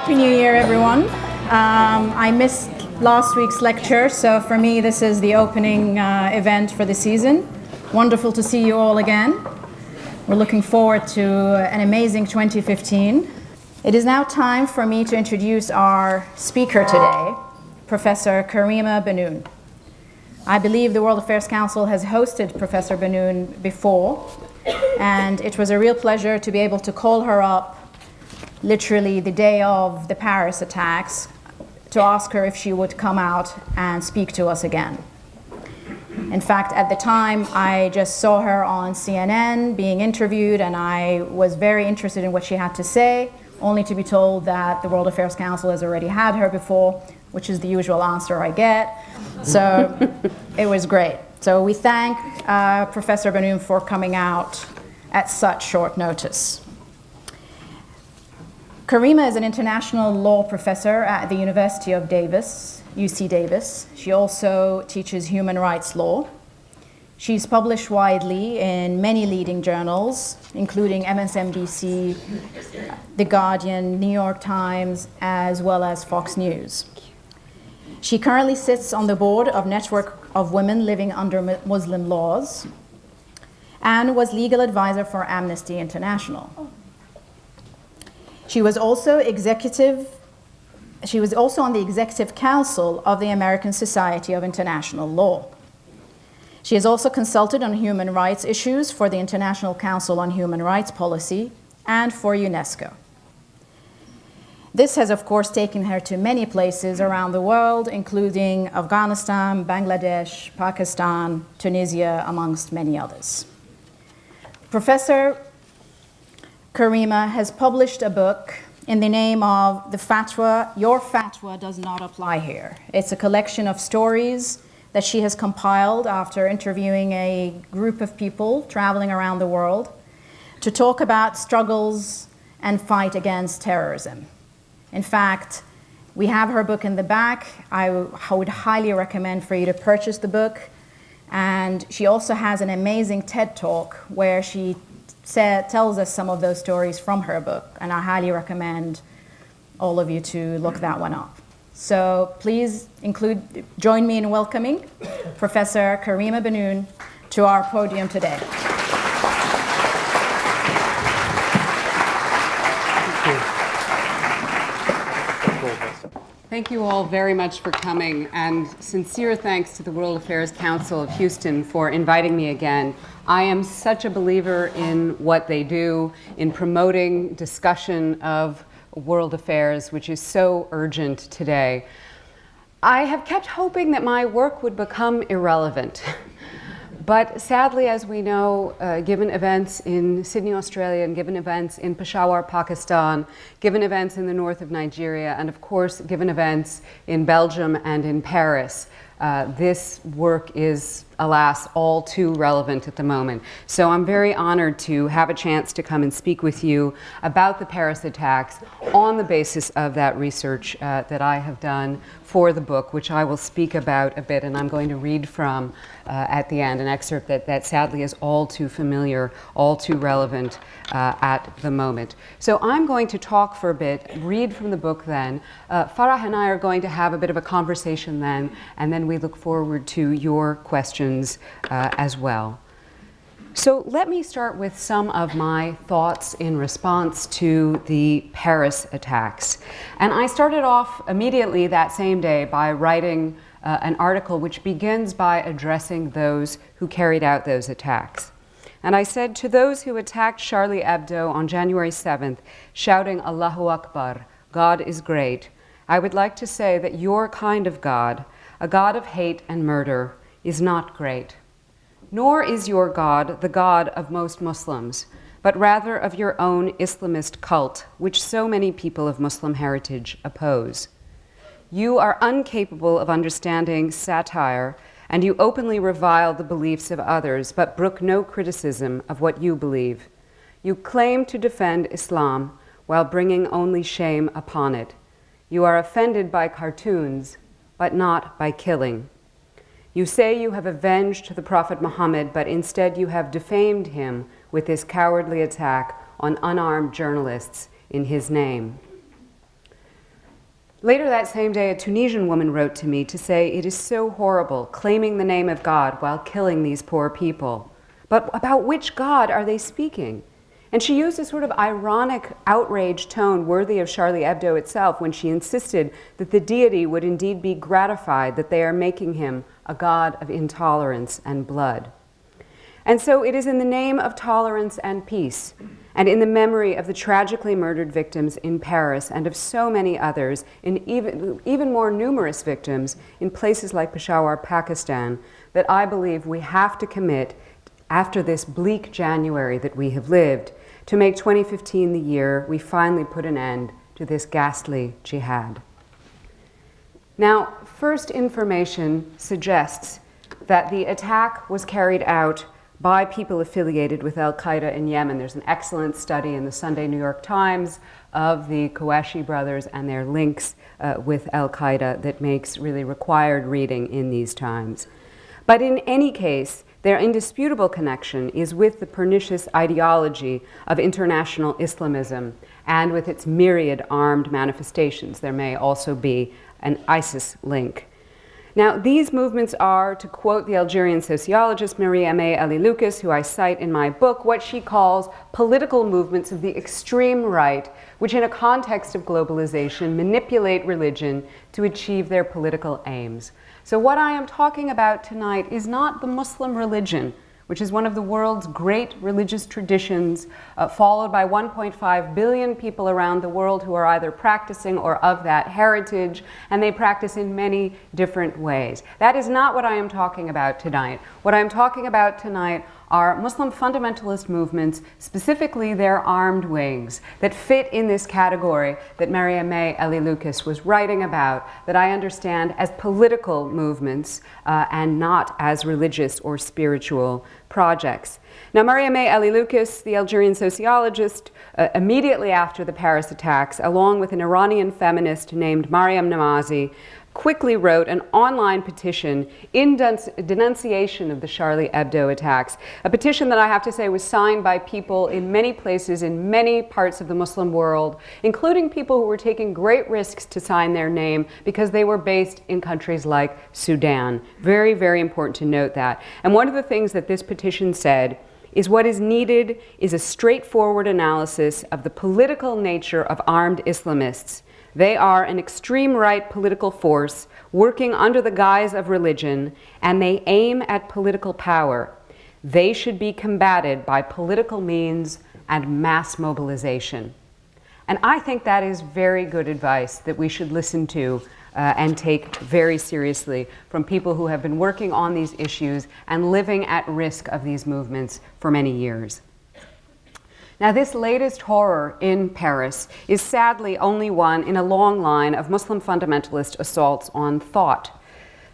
Happy New Year, everyone. I missed last week's lecture, so for me this is the opening event for the season. Wonderful to see you all again. We're looking forward to an amazing 2015. It is now time for me to introduce our speaker today, Professor Karima Bennoune. I believe the World Affairs Council has hosted Professor Bennoune before, and it was a real pleasure to be able to call her up literally the day of the Paris attacks to ask her if she would come out and speak to us again. In fact, at the time, I just saw her on CNN being interviewed, and I was very interested in what she had to say, only to be told that the World Affairs Council has already had her before, which is the usual answer I get. So it was great. So we thank Professor Bennoune for coming out at such short notice. Karima is an international law professor at the University of Davis, UC Davis. She also teaches human rights law. She's published widely in many leading journals, including MSNBC, The Guardian, New York Times, as well as Fox News. She currently sits on the board of Network of Women Living Under Muslim Laws and was legal advisor for Amnesty International. She was also on the executive council of the American Society of International Law. She has also consulted on human rights issues for the International Council on Human Rights Policy and for UNESCO. This has, of course, taken her to many places around the world, including Afghanistan, Bangladesh, Pakistan, Tunisia, amongst many others. Professor Karima has published a book in the name of The Fatwa, Your Fatwa Does Not Apply Here. It's a collection of stories that she has compiled after interviewing a group of people traveling around the world to talk about struggles and fight against terrorism. In fact, we have her book in the back. I would highly recommend for you to purchase the book. And she also has an amazing TED Talk where she tells us some of those stories from her book, and I highly recommend all of you to look that one up. So please join me in welcoming Professor Karima Bennoune to our podium today. Thank you all very much for coming, and sincere thanks to the World Affairs Council of Houston for inviting me again. I am such a believer in what they do in promoting discussion of world affairs, which is so urgent today. I have kept hoping that my work would become irrelevant. But sadly, as we know, given events in Sydney, Australia, and given events in Peshawar, Pakistan, given events in the north of Nigeria, and of course, given events in Belgium and in Paris, this work is, alas, all too relevant at the moment. So I'm very honored to have a chance to come and speak with you about the Paris attacks on the basis of that research that I have done for the book, which I will speak about a bit, and I'm going to read from at the end, an excerpt that sadly is all too familiar, all too relevant at the moment. So I'm going to talk for a bit, read from the book then. Farah and I are going to have a bit of a conversation then, and then we look forward to your questions as well. So let me start with some of my thoughts in response to the Paris attacks. And I started off immediately that same day by writing an article which begins by addressing those who carried out those attacks. And I said, to those who attacked Charlie Hebdo on January 7th, shouting Allahu Akbar, God is great, I would like to say that your kind of God, a God of hate and murder, is not great. Nor is your God the God of most Muslims, but rather of your own Islamist cult, which so many people of Muslim heritage oppose. You are incapable of understanding satire, and you openly revile the beliefs of others, but brook no criticism of what you believe. You claim to defend Islam while bringing only shame upon it. You are offended by cartoons, but not by killing. You say you have avenged the Prophet Muhammad, but instead you have defamed him with this cowardly attack on unarmed journalists in his name. Later that same day, a Tunisian woman wrote to me to say, "It is so horrible, claiming the name of God while killing these poor people. But about which God are they speaking?" And she used a sort of ironic outrage tone worthy of Charlie Hebdo itself when she insisted that the deity would indeed be gratified that they are making him a god of intolerance and blood. And so it is in the name of tolerance and peace, and in the memory of the tragically murdered victims in Paris and of so many others, in even more numerous victims in places like Peshawar, Pakistan, that I believe we have to commit, after this bleak January that we have lived, to make 2015 the year we finally put an end to this ghastly jihad. Now, first information suggests that the attack was carried out by people affiliated with al-Qaeda in Yemen. There's an excellent study in the Sunday New York Times of the Qureshi brothers and their links with al-Qaeda that makes really required reading in these times. But in any case, their indisputable connection is with the pernicious ideology of international Islamism and with its myriad armed manifestations. There may also be an ISIS link. Now, these movements are, to quote the Algerian sociologist Marie-Aimée Ali-Lucas, who I cite in my book, what she calls political movements of the extreme right, which in a context of globalization manipulate religion to achieve their political aims. So what I am talking about tonight is not the Muslim religion, which is one of the world's great religious traditions, followed by 1.5 billion people around the world who are either practicing or of that heritage, and they practice in many different ways. That is not what I am talking about tonight. What I am talking about tonight are Muslim fundamentalist movements, specifically their armed wings, that fit in this category that Marie-Aimée Ali-Lucas was writing about, that I understand as political movements and not as religious or spiritual projects. Now, Marie-Aimée Ali-Lucas, the Algerian sociologist, immediately after the Paris attacks, along with an Iranian feminist named Mariam Namazi, quickly wrote an online petition in denunciation of the Charlie Hebdo attacks, a petition that I have to say was signed by people in many places in many parts of the Muslim world, including people who were taking great risks to sign their name because they were based in countries like Sudan. Very, very important to note that. And one of the things that this petition said is what is needed is a straightforward analysis of the political nature of armed Islamists. They are an extreme right political force working under the guise of religion, and they aim at political power. They should be combated by political means and mass mobilization. And I think that is very good advice that we should listen to and take very seriously from people who have been working on these issues and living at risk of these movements for many years. Now, this latest horror in Paris is sadly only one in a long line of Muslim fundamentalist assaults on thought.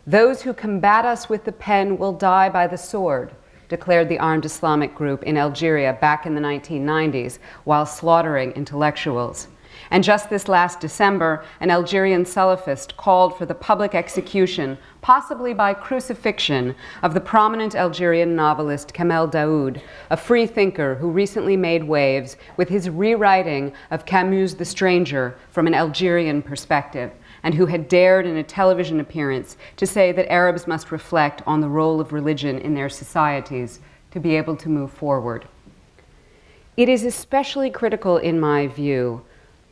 "Those who combat us with the pen will die by the sword," declared the armed Islamic group in Algeria back in the 1990s while slaughtering intellectuals. And just this last December, an Algerian Salafist called for the public execution, possibly by crucifixion, of the prominent Algerian novelist Kamel Daoud, a free thinker who recently made waves with his rewriting of Camus' The Stranger from an Algerian perspective, and who had dared in a television appearance to say that Arabs must reflect on the role of religion in their societies to be able to move forward. It is especially critical, in my view,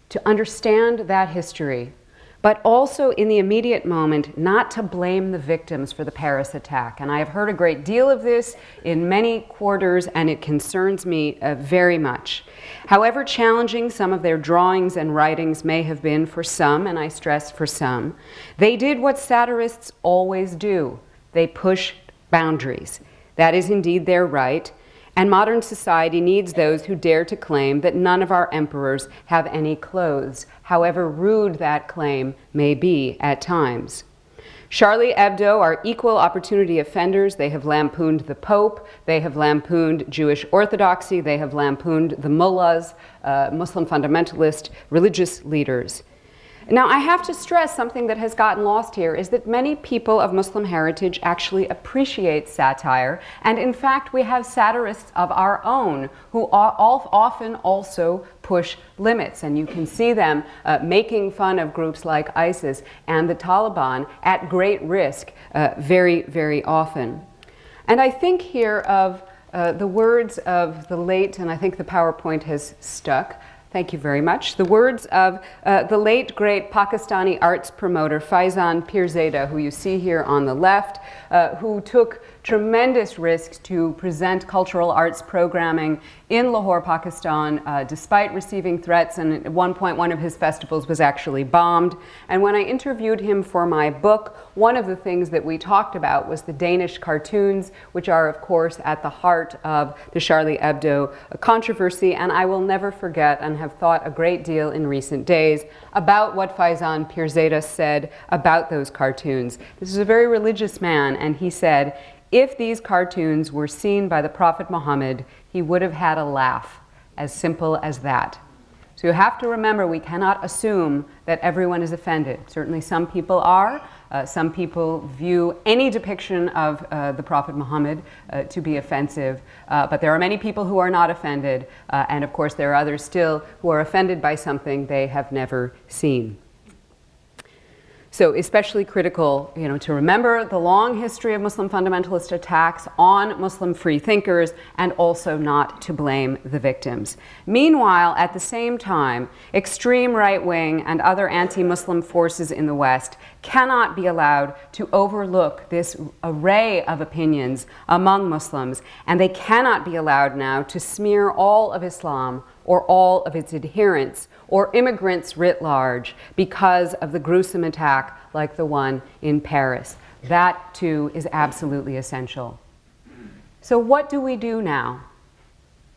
to understand that history, but also in the immediate moment, not to blame the victims for the Paris attack. And I have heard a great deal of this in many quarters, and it concerns me very much. However challenging some of their drawings and writings may have been for some, and I stress for some, they did what satirists always do. They pushed boundaries. That is indeed their right. And modern society needs those who dare to claim that none of our emperors have any clothes, however rude that claim may be at times. Charlie Hebdo are equal opportunity offenders. They have lampooned the Pope, they have lampooned Jewish orthodoxy, they have lampooned the mullahs, Muslim fundamentalist religious leaders. Now, I have to stress something that has gotten lost here is that many people of Muslim heritage actually appreciate satire, and in fact, we have satirists of our own who often also push limits, and you can see them making fun of groups like ISIS and the Taliban at great risk very, very often. And I think here of the words of the late, and I think the PowerPoint has stuck, thank you very much. The words of the late, great Pakistani arts promoter Faizan Pirzada, who you see here on the left, who took tremendous risks to present cultural arts programming in Lahore, Pakistan, despite receiving threats, and at one point one of his festivals was actually bombed. And when I interviewed him for my book, one of the things that we talked about was the Danish cartoons, which are of course at the heart of the Charlie Hebdo controversy, and I will never forget and have thought a great deal in recent days about what Faizan Pirzada said about those cartoons. This is a very religious man, and he said, if these cartoons were seen by the Prophet Muhammad, he would have had a laugh, as simple as that. So you have to remember, we cannot assume that everyone is offended. Certainly some people are. Some people view any depiction of the Prophet Muhammad to be offensive, but there are many people who are not offended, and of course there are others still who are offended by something they have never seen. So especially critical, to remember the long history of Muslim fundamentalist attacks on Muslim free thinkers, and also not to blame the victims. Meanwhile, at the same time, extreme right-wing and other anti-Muslim forces in the West cannot be allowed to overlook this array of opinions among Muslims, and they cannot be allowed now to smear all of Islam or all of its adherents or immigrants writ large because of the gruesome attack like the one in Paris. That too is absolutely essential. So what do we do now?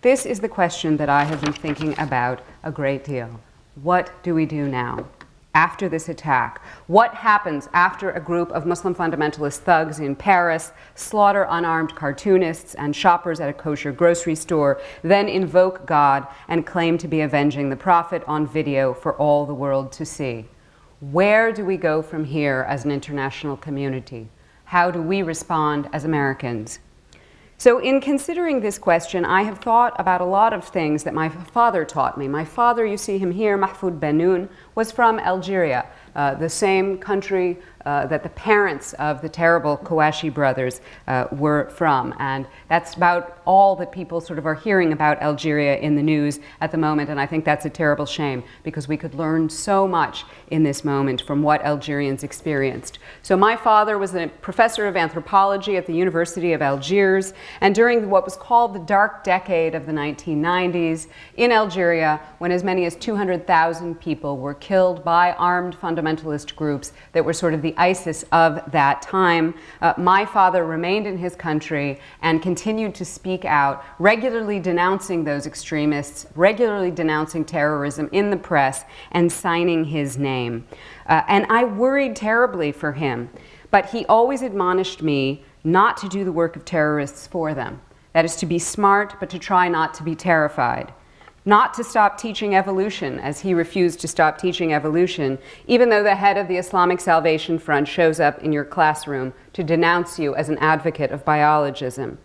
This is the question that I have been thinking about a great deal. What do we do now? After this attack? What happens after a group of Muslim fundamentalist thugs in Paris slaughter unarmed cartoonists and shoppers at a kosher grocery store, then invoke God and claim to be avenging the Prophet on video for all the world to see? Where do we go from here as an international community? How do we respond as Americans? So in considering this question, I have thought about a lot of things that my father taught me. My father, you see him here, Mahfoud Bennoune, was from Algeria, the same country that the parents of the terrible Kouachi brothers were from. And that's about all that people sort of are hearing about Algeria in the news at the moment. And I think that's a terrible shame, because we could learn so much in this moment from what Algerians experienced. So my father was a professor of anthropology at the University of Algiers. And during what was called the dark decade of the 1990s in Algeria, when as many as 200,000 people were killed by armed fundamentalist groups that were sort of the ISIS of that time, my father remained in his country and continued to speak out, regularly denouncing those extremists, regularly denouncing terrorism in the press, and signing his name. And I worried terribly for him, but he always admonished me not to do the work of terrorists for them. That is, to be smart, but to try not to be terrified. Not to stop teaching evolution, as he refused to stop teaching evolution, even though the head of the Islamic Salvation Front shows up in your classroom to denounce you as an advocate of biologism.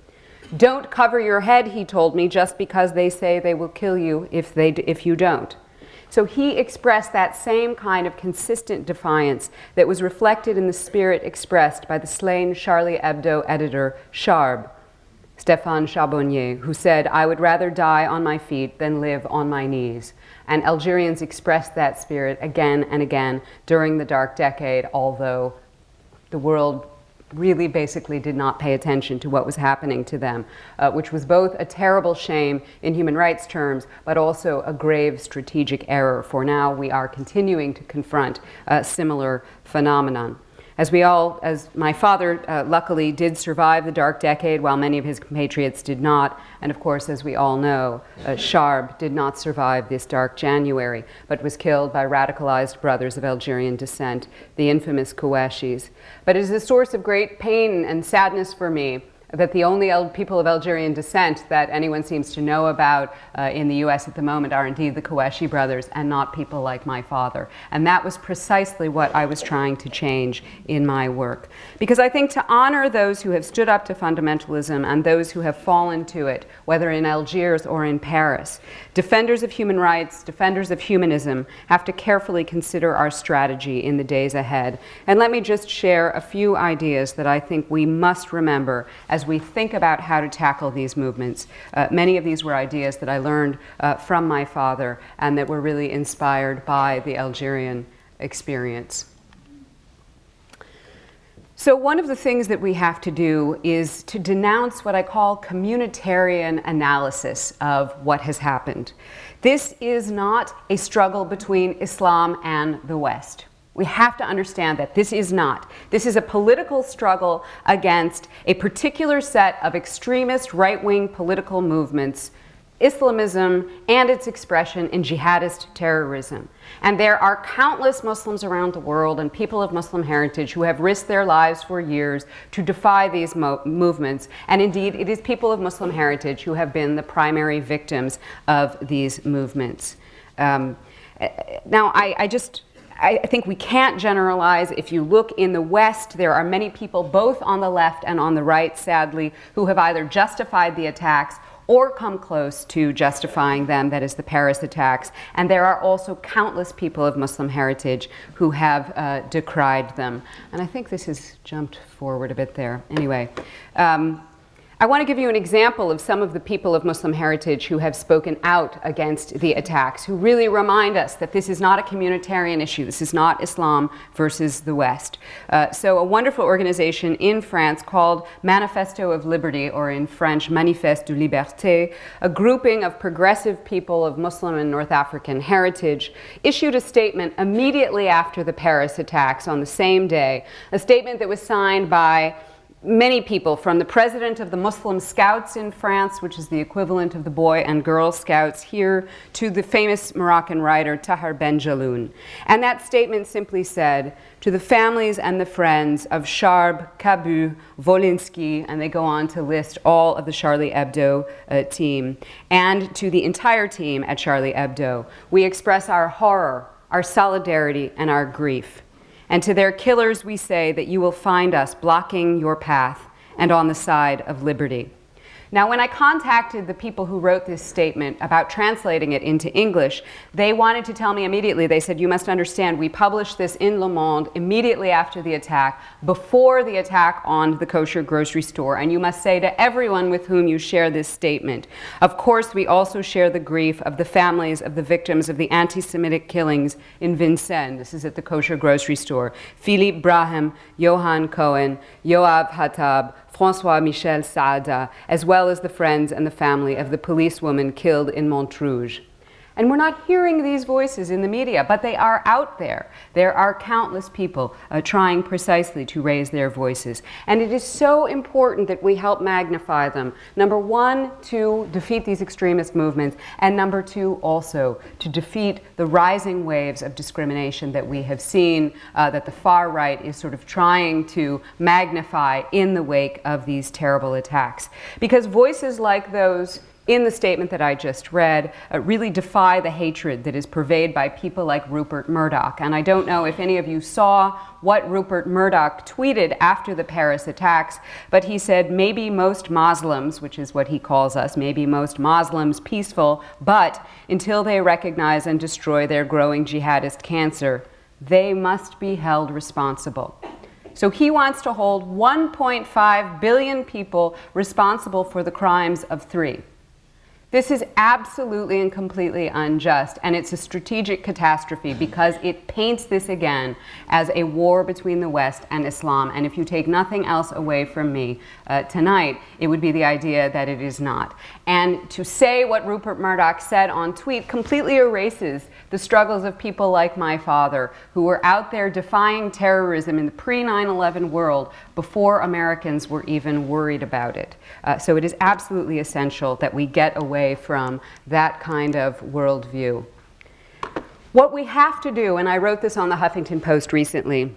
Don't cover your head, he told me, just because they say they will kill you if you don't. So he expressed that same kind of consistent defiance that was reflected in the spirit expressed by the slain Charlie Hebdo editor Charb, Stéphane Charbonnier, who said, "I would rather die on my feet than live on my knees." And Algerians expressed that spirit again and again during the dark decade, although the world really basically did not pay attention to what was happening to them, which was both a terrible shame in human rights terms, but also a grave strategic error, for now we are continuing to confront a similar phenomenon. As my father luckily did survive the dark decade, while many of his compatriots did not, and of course, as we all know, Charb did not survive this dark January, but was killed by radicalized brothers of Algerian descent, the infamous Kouachis. But it is a source of great pain and sadness for me that the only people of Algerian descent that anyone seems to know about in the US at the moment are indeed the Kouachi brothers and not people like my father. And that was precisely what I was trying to change in my work. Because I think to honor those who have stood up to fundamentalism and those who have fallen to it, whether in Algiers or in Paris, defenders of human rights, defenders of humanism, have to carefully consider our strategy in the days ahead. And let me just share a few ideas that I think we must remember as we think about how to tackle these movements. Many of these were ideas that I learned from my father and that were really inspired by the Algerian experience. So one of the things that we have to do is to denounce what I call communitarian analysis of what has happened. This is not a struggle between Islam and the West. We have to understand that this is not. This is a political struggle against a particular set of extremist right-wing political movements, Islamism and its expression in jihadist terrorism. And there are countless Muslims around the world and people of Muslim heritage who have risked their lives for years to defy these movements. And indeed, it is people of Muslim heritage who have been the primary victims of these movements. Now, I think we can't generalize. If you look in the West, there are many people, both on the left and on the right, sadly, who have either justified the attacks or come close to justifying them, that is the Paris attacks. And there are also countless people of Muslim heritage who have decried them. And I think this has jumped forward a bit there. Anyway. I want to give you an example of some of the people of Muslim heritage who have spoken out against the attacks, who really remind us that this is not a communitarian issue. This is not Islam versus the West. So a wonderful organization in France called Manifesto of Liberty, or in French, Manifesto de Liberté, a grouping of progressive people of Muslim and North African heritage, issued a statement immediately after the Paris attacks on the same day, a statement that was signed by many people, from the president of the Muslim Scouts in France, which is the equivalent of the Boy and Girl Scouts here, to the famous Moroccan writer Tahar Ben Jelloun. And that statement simply said, to the families and the friends of Charb, Cabu, Volinsky, and they go on to list all of the Charlie Hebdo team, and to the entire team at Charlie Hebdo, we express our horror, our solidarity, and our grief. And to their killers we say that you will find us blocking your path and on the side of liberty. Now, when I contacted the people who wrote this statement about translating it into English, they wanted to tell me immediately, they said, you must understand, we published this in Le Monde immediately after the attack, before the attack on the kosher grocery store, and you must say to everyone with whom you share this statement, of course, we also share the grief of the families of the victims of the anti-Semitic killings in Vincennes. This is at the kosher grocery store. Philippe Brahim, Johan Cohen, Yoav Hattab, François Michel Saada, as well as the friends and the family of the policewoman killed in Montrouge. And we're not hearing these voices in the media, but they are out there. There are countless people trying precisely to raise their voices. And it is so important that we help magnify them. Number one, to defeat these extremist movements, and number two, also to defeat the rising waves of discrimination that we have seen, that the far right is sort of trying to magnify in the wake of these terrible attacks. Because voices like those in the statement that I just read, really defy the hatred that is purveyed by people like Rupert Murdoch. And I don't know if any of you saw what Rupert Murdoch tweeted after the Paris attacks, but he said, maybe most Muslims, which is what he calls us, maybe most Muslims peaceful, but until they recognize and destroy their growing jihadist cancer, they must be held responsible. So he wants to hold 1.5 billion people responsible for the crimes of 3. This is absolutely and completely unjust, and it's a strategic catastrophe because it paints this again as a war between the West and Islam. And if you take nothing else away from me tonight, it would be the idea that it is not. And to say what Rupert Murdoch said on tweet completely erases the struggles of people like my father, who were out there defying terrorism in the pre-9/11 world before Americans were even worried about it. So it is absolutely essential that we get away from that kind of worldview. What we have to do, and I wrote this on the Huffington Post recently,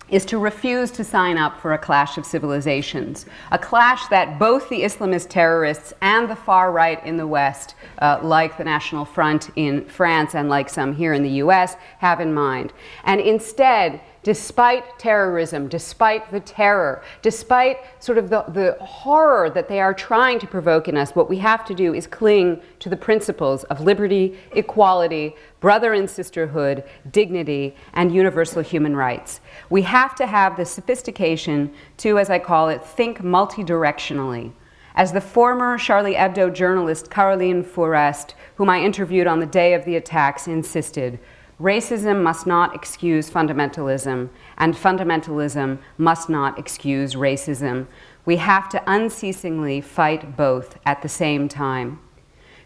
is to refuse to sign up for a clash of civilizations, a clash that both the Islamist terrorists and the far right in the West, like the National Front in France and like some here in the US, have in mind. And instead, despite terrorism, despite the terror, despite sort of the horror that they are trying to provoke in us, what we have to do is cling to the principles of liberty, equality, brother and sisterhood, dignity, and universal human rights. We have to have the sophistication to, as I call it, think multidirectionally. As the former Charlie Hebdo journalist Caroline Fourest, whom I interviewed on the day of the attacks, insisted, racism must not excuse fundamentalism, and fundamentalism must not excuse racism. We have to unceasingly fight both at the same time.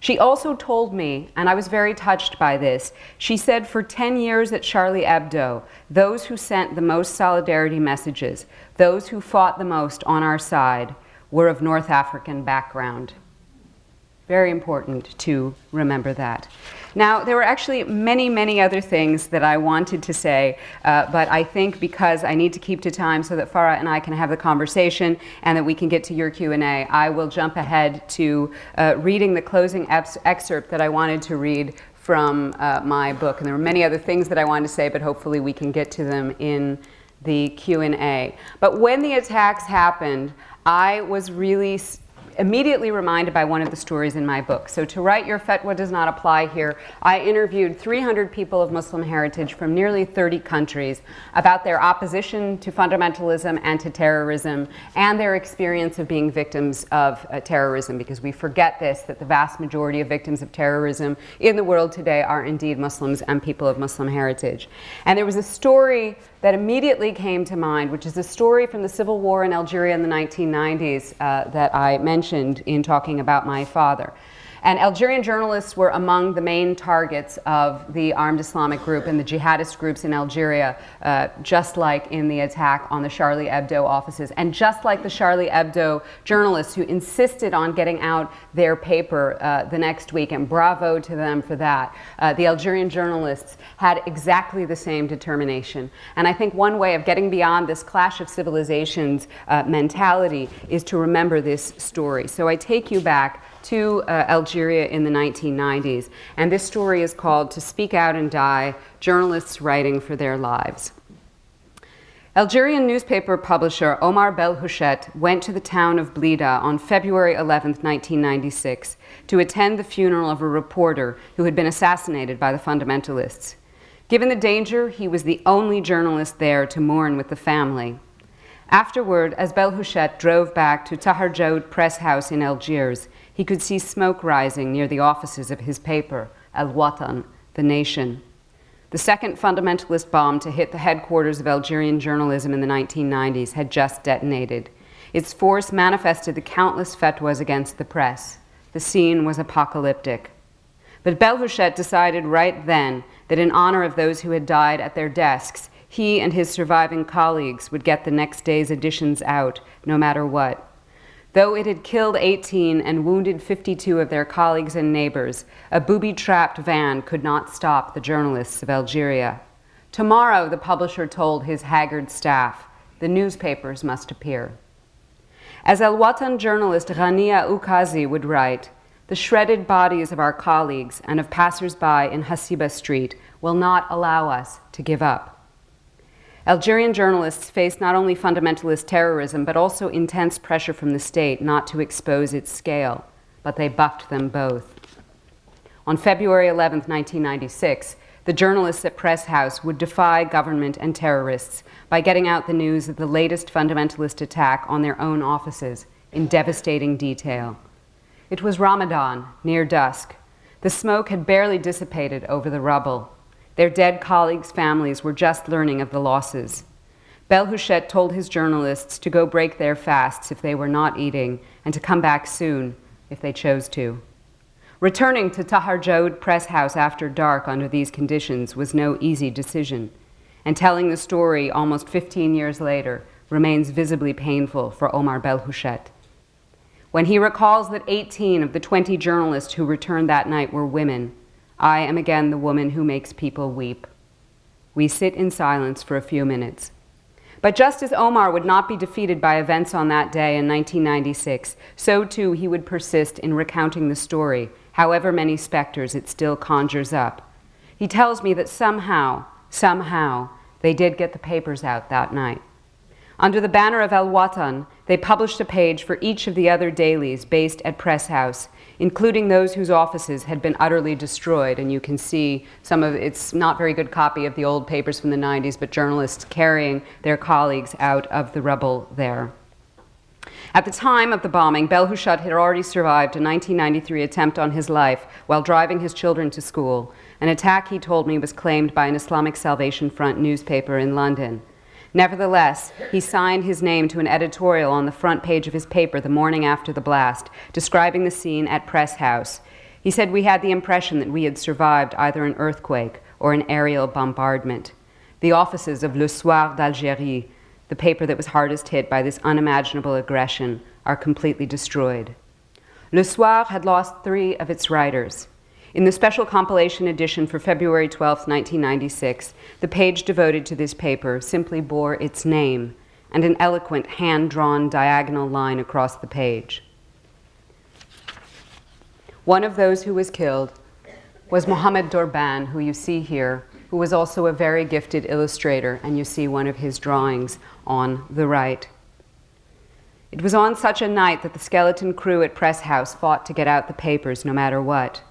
She also told me, and I was very touched by this, she said for 10 years at Charlie Hebdo, those who sent the most solidarity messages, those who fought the most on our side, were of North African background. Very important to remember that. Now, there were actually many, many other things that I wanted to say, but I think because I need to keep to time so that Farah and I can have the conversation and that we can get to your Q&A, I will jump ahead to reading the closing excerpt that I wanted to read from my book. And there were many other things that I wanted to say, but hopefully we can get to them in the Q&A. But when the attacks happened, I was really immediately reminded by one of the stories in my book. So to write Your Fatwa Does Not Apply Here, I interviewed 300 people of Muslim heritage from nearly 30 countries about their opposition to fundamentalism and to terrorism and their experience of being victims of terrorism, because we forget this, that the vast majority of victims of terrorism in the world today are indeed Muslims and people of Muslim heritage. And there was a story that immediately came to mind, which is a story from the civil war in Algeria in the 1990s that I mentioned in talking about my father. And Algerian journalists were among the main targets of the armed Islamic group and the jihadist groups in Algeria, just like in the attack on the Charlie Hebdo offices, and just like the Charlie Hebdo journalists who insisted on getting out their paper the next week, and bravo to them for that. The Algerian journalists had exactly the same determination. And I think one way of getting beyond this clash of civilizations mentality is to remember this story. So I take you back to Algeria in the 1990s. And this story is called To Speak Out and Die, Journalists Writing for Their Lives. Algerian newspaper publisher Omar Belhouchet went to the town of Blida on February 11, 1996, to attend the funeral of a reporter who had been assassinated by the fundamentalists. Given the danger, he was the only journalist there to mourn with the family. Afterward, as Belhouchet drove back to Tahar Jaoud Press House in Algiers, he could see smoke rising near the offices of his paper, Al Watan, The Nation. The second fundamentalist bomb to hit the headquarters of Algerian journalism in the 1990s had just detonated. Its force manifested the countless fatwas against the press. The scene was apocalyptic. But Belhouchet decided right then that in honor of those who had died at their desks, he and his surviving colleagues would get the next day's editions out, no matter what. Though it had killed 18 and wounded 52 of their colleagues and neighbors, a booby-trapped van could not stop the journalists of Algeria. Tomorrow, the publisher told his haggard staff, the newspapers must appear. As Al Watan journalist Ghania Oukazi would write, the shredded bodies of our colleagues and of passers-by in Hasiba Street will not allow us to give up. Algerian journalists faced not only fundamentalist terrorism, but also intense pressure from the state not to expose its scale, but they bucked them both. On February 11, 1996, the journalists at Press House would defy government and terrorists by getting out the news of the latest fundamentalist attack on their own offices in devastating detail. It was Ramadan, near dusk. The smoke had barely dissipated over the rubble. Their dead colleagues' families were just learning of the losses. Belhouchet told his journalists to go break their fasts if they were not eating, and to come back soon if they chose to. Returning to Tahar Jaoud Press House after dark under these conditions was no easy decision, and telling the story almost 15 years later remains visibly painful for Omar Belhouchet. When he recalls that 18 of the 20 journalists who returned that night were women, I am again the woman who makes people weep. We sit in silence for a few minutes. But just as Omar would not be defeated by events on that day in 1996, so too he would persist in recounting the story, however many specters it still conjures up. He tells me that somehow, they did get the papers out that night. Under the banner of El Watan, they published a page for each of the other dailies based at Press House, including those whose offices had been utterly destroyed. And you can see some of it's not very good copy of the old papers from the 90s, but journalists carrying their colleagues out of the rubble there. At the time of the bombing, Belhouchat had already survived a 1993 attempt on his life while driving his children to school, an attack he told me was claimed by an Islamic Salvation Front newspaper in London. Nevertheless, he signed his name to an editorial on the front page of his paper the morning after the blast, describing the scene at Press House. He said we had the impression that we had survived either an earthquake or an aerial bombardment. The offices of Le Soir d'Algérie, the paper that was hardest hit by this unimaginable aggression, are completely destroyed. Le Soir had lost 3 of its writers. In the special compilation edition for February 12, 1996, the page devoted to this paper simply bore its name and an eloquent hand-drawn diagonal line across the page. One of those who was killed was Mohamed Dorban, who you see here, who was also a very gifted illustrator, and you see one of his drawings on the right. It was on such a night that the skeleton crew at Press House fought to get out the papers no matter what.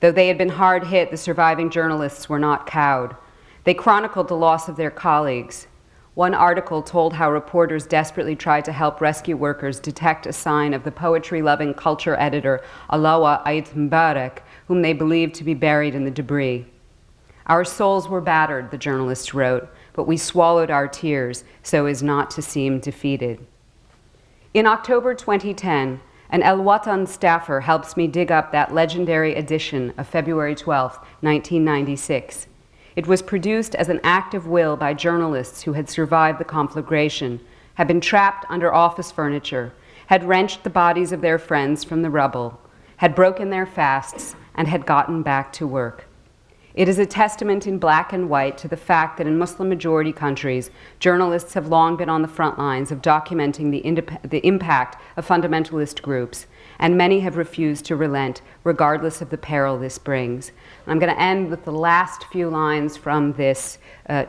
Though they had been hard hit, the surviving journalists were not cowed. They chronicled the loss of their colleagues. One article told how reporters desperately tried to help rescue workers detect a sign of the poetry-loving culture editor Alawa Ait Mbarak, whom they believed to be buried in the debris. Our souls were battered, the journalist wrote, but we swallowed our tears so as not to seem defeated. In October 2010, an El Watan staffer helps me dig up that legendary edition of February 12, 1996. It was produced as an act of will by journalists who had survived the conflagration, had been trapped under office furniture, had wrenched the bodies of their friends from the rubble, had broken their fasts, and had gotten back to work. It is a testament in black and white to the fact that in Muslim-majority countries, journalists have long been on the front lines of documenting the impact of fundamentalist groups, and many have refused to relent, regardless of the peril this brings. And I'm going to end with the last few lines from this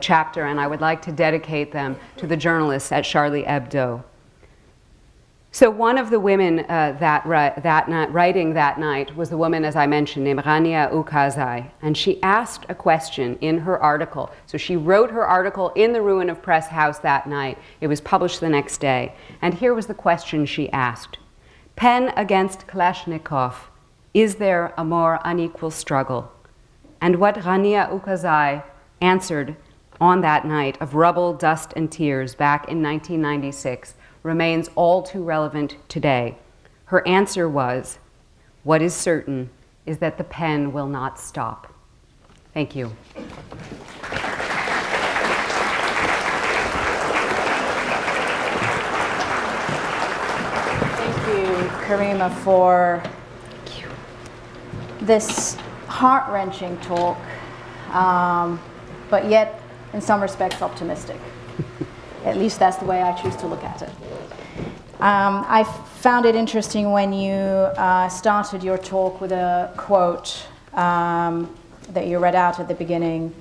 chapter, and I would like to dedicate them to the journalists at Charlie Hebdo. So one of the women writing that night was the woman, as I mentioned, named Rania Ukazai, and she asked a question in her article. So she wrote her article in the ruin of Press House that night. It was published the next day. And here was the question she asked. Pen against Kalashnikov, is there a more unequal struggle? And what Rania Ukazai answered on that night of rubble, dust, and tears back in 1996 remains all too relevant today. Her answer was, what is certain is that the pen will not stop. Thank you. Thank you, Karima, for this heart-wrenching talk, but yet, in some respects, optimistic. At least that's the way I choose to look at it. I found it interesting when you started your talk with a quote that you read out at the beginning,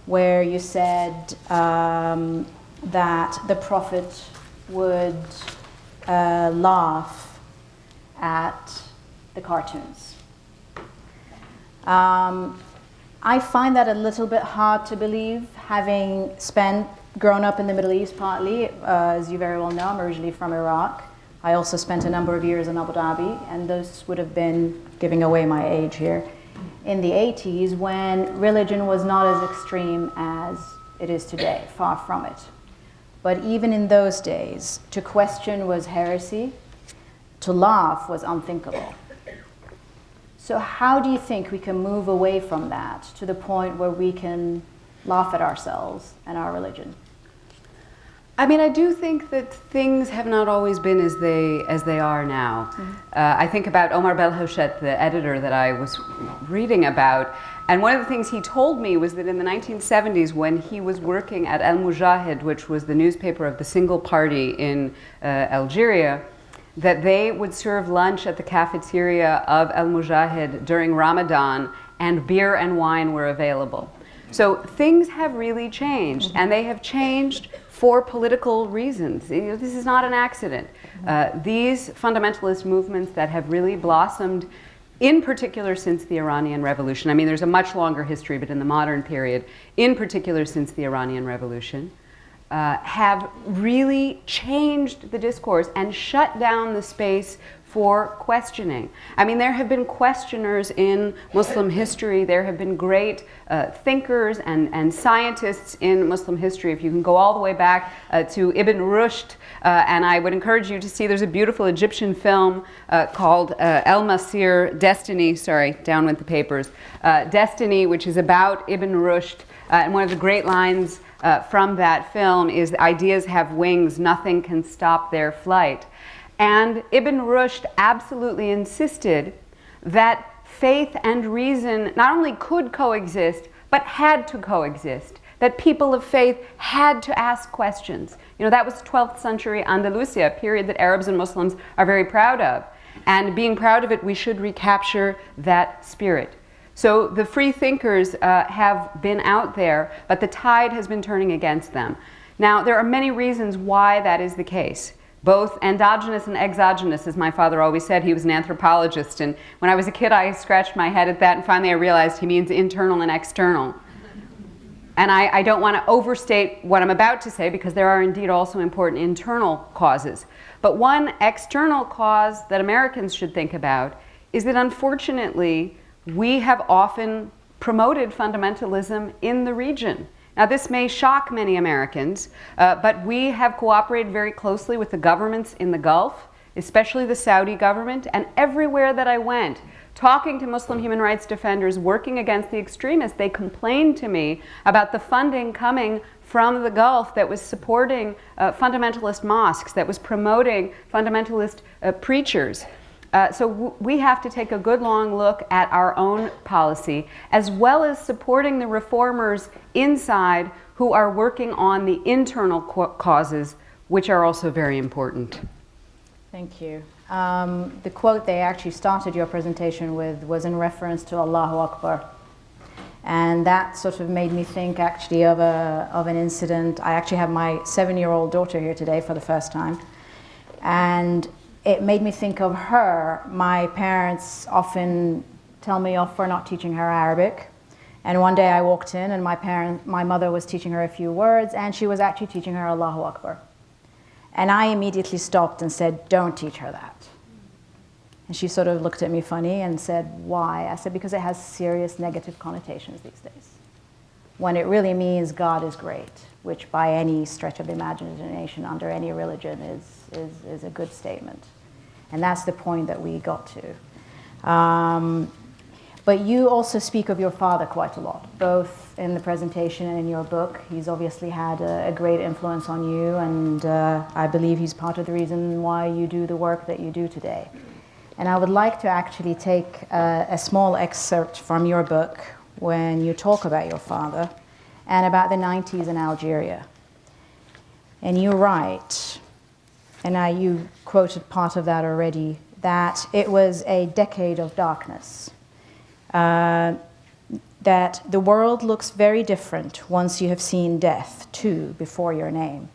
where you said that the Prophet would laugh at the cartoons. I find that a little bit hard to believe, having grown up in the Middle East partly. As you very well know, I'm originally from Iraq. I also spent a number of years in Abu Dhabi, and those would have been giving away my age here, in the 80s, when religion was not as extreme as it is today, far from it. But even in those days, to question was heresy, to laugh was unthinkable. So how do you think we can move away from that to the point where we can laugh at ourselves and our religion? I mean, I do think that things have not always been as they are now. I think about Omar Belhoshet, the editor that I was reading about, and one of the things he told me was that in the 1970s, when he was working at El Mujahid, which was the newspaper of the single party in Algeria, that they would serve lunch at the cafeteria of El Mujahid during Ramadan, and beer and wine were available. So things have really changed, and they have changed for political reasons. This is not an accident. These fundamentalist movements that have really blossomed, in particular since the Iranian Revolution, I mean, there's a much longer history, but in the modern period, in particular since the Iranian Revolution, have really changed the discourse and shut down the space for questioning. I mean, there have been questioners in Muslim history. There have been great thinkers and scientists in Muslim history. If you can go all the way back to Ibn Rushd, and I would encourage you to see, there's a beautiful Egyptian film called El Masir, Destiny, sorry, down with the papers, Destiny, which is about Ibn Rushd. And one of the great lines from that film is, "Ideas have wings, nothing can stop their flight." And Ibn Rushd absolutely insisted that faith and reason not only could coexist, but had to coexist. That people of faith had to ask questions. You know, that was 12th century Andalusia, a period that Arabs and Muslims are very proud of. And being proud of it, we should recapture that spirit. So the free thinkers have been out there, but the tide has been turning against them. Now, there are many reasons why that is the case. Both endogenous and exogenous, as my father always said. He was an anthropologist, and when I was a kid I scratched my head at that, and finally I realized he means internal and external. And I don't want to overstate what I'm about to say, because there are indeed also important internal causes. But one external cause that Americans should think about is that unfortunately we have often promoted fundamentalism in the region. Now, this may shock many Americans, but we have cooperated very closely with the governments in the Gulf, especially the Saudi government, and everywhere that I went, talking to Muslim human rights defenders working against the extremists, they complained to me about the funding coming from the Gulf that was supporting fundamentalist mosques, that was promoting fundamentalist preachers. So we have to take a good long look at our own policy, as well as supporting the reformers inside who are working on the internal causes, which are also very important. Thank you. The quote they actually started your presentation with was in reference to Allahu Akbar. And that sort of made me think actually of an incident. I actually have my 7-year-old daughter here today for the first time. And it made me think of her. My parents often tell me off for not teaching her Arabic. And one day I walked in and my mother was teaching her a few words, and she was actually teaching her Allahu Akbar. And I immediately stopped and said, "Don't teach her that." And she sort of looked at me funny and said, "Why?" I said, "Because it has serious negative connotations these days. When it really means God is great, which by any stretch of imagination under any religion is a good statement." And that's the point that we got to. But you also speak of your father quite a lot, both in the presentation and in your book. He's obviously had a great influence on you, and I believe he's part of the reason why you do the work that you do today. And I would like to actually take a small excerpt from your book when you talk about your father and about the 90s in Algeria. And you write, and you quoted part of that already, that it was a decade of darkness. That the world looks very different once you have seen death, too, before your name.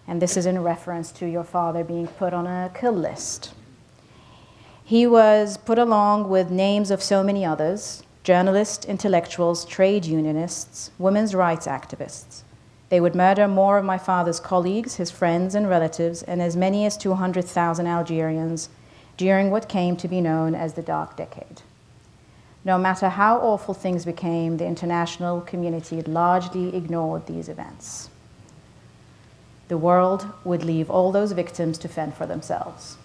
And this is in reference to your father being put on a kill list. He was put along with names of so many others: journalists, intellectuals, trade unionists, women's rights activists. They would murder more of my father's colleagues, his friends and relatives, and as many as 200,000 Algerians during what came to be known as the Dark Decade. No matter how awful things became, the international community largely ignored these events. The world would leave all those victims to fend for themselves.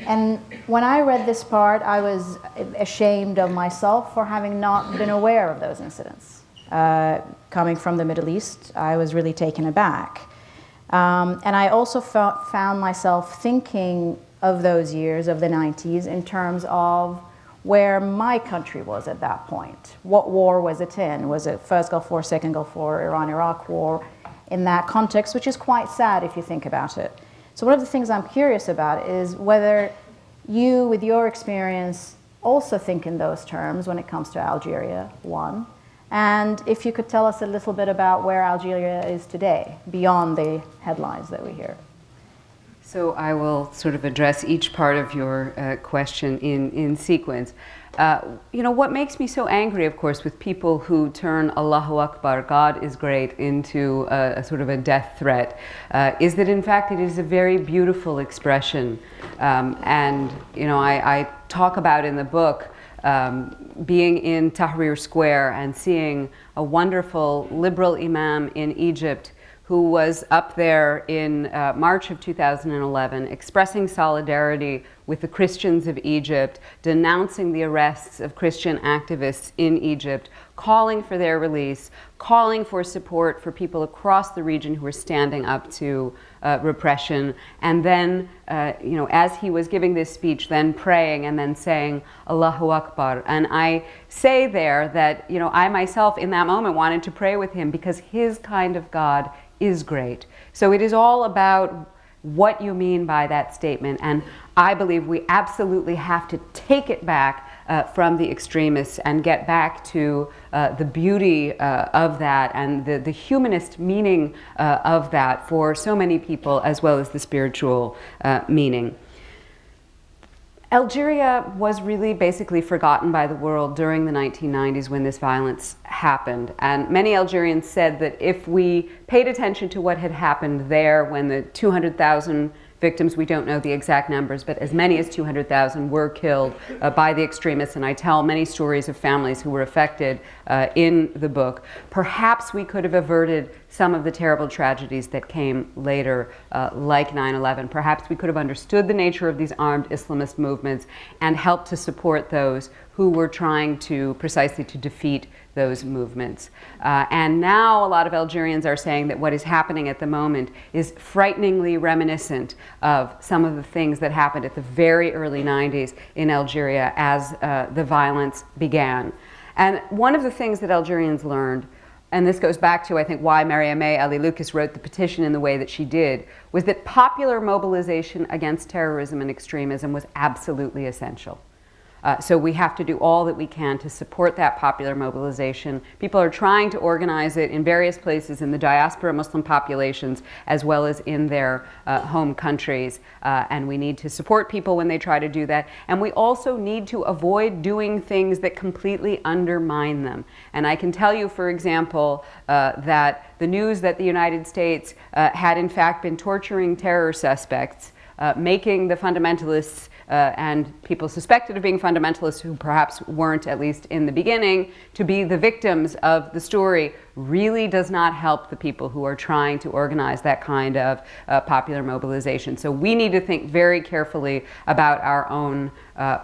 And when I read this part, I was ashamed of myself for having not been aware of those incidents. Coming from the Middle East, I was really taken aback. And I also found myself thinking of those years of the 90s in terms of where my country was at that point. What war was it in? Was it first Gulf War, second Gulf War, Iran-Iraq War? In that context, which is quite sad if you think about it. So one of the things I'm curious about is whether you, with your experience, also think in those terms when it comes to Algeria, one. And if you could tell us a little bit about where Algeria is today, beyond the headlines that we hear. So I will sort of address each part of your question in sequence. You know, what makes me so angry, of course, with people who turn Allahu Akbar, God is great, into a sort of a death threat, is that in fact it is a very beautiful expression. And, you know, I talk about in the book being in Tahrir Square and seeing a wonderful liberal imam in Egypt who was up there in March of 2011 expressing solidarity with the Christians of Egypt, denouncing the arrests of Christian activists in Egypt, calling for their release, calling for support for people across the region who were standing up to repression, and then, you know, as he was giving this speech, then praying and then saying, Allahu Akbar. And I say there that, you know, I myself in that moment wanted to pray with him because his kind of God is great. So it is all about what you mean by that statement, and I believe we absolutely have to take it back from the extremists and get back to the beauty of that and the humanist meaning of that for so many people, as well as the spiritual meaning. Algeria was really basically forgotten by the world during the 1990s when this violence happened. And many Algerians said that if we paid attention to what had happened there when the 200,000 victims, we don't know the exact numbers, but as many as 200,000 were killed by the extremists, and I tell many stories of families who were affected in the book. Perhaps we could have averted some of the terrible tragedies that came later, like 9/11. Perhaps we could have understood the nature of these armed Islamist movements and helped to support those who were trying to precisely to defeat those movements. And now a lot of Algerians are saying that what is happening at the moment is frighteningly reminiscent of some of the things that happened at the very early 90s in Algeria as the violence began. And one of the things that Algerians learned, and this goes back to, I think, why Mariameh Ali Lucas wrote the petition in the way that she did, was that popular mobilization against terrorism and extremism was absolutely essential. So we have to do all that we can to support that popular mobilization. People are trying to organize it in various places in the diaspora Muslim populations as well as in their home countries. And we need to support people when they try to do that. And we also need to avoid doing things that completely undermine them. And I can tell you, for example, that the news that the United States had in fact been torturing terror suspects, making the fundamentalists and people suspected of being fundamentalists who perhaps weren't, at least in the beginning, to be the victims of the story really does not help the people who are trying to organize that kind of popular mobilization. So we need to think very carefully about our own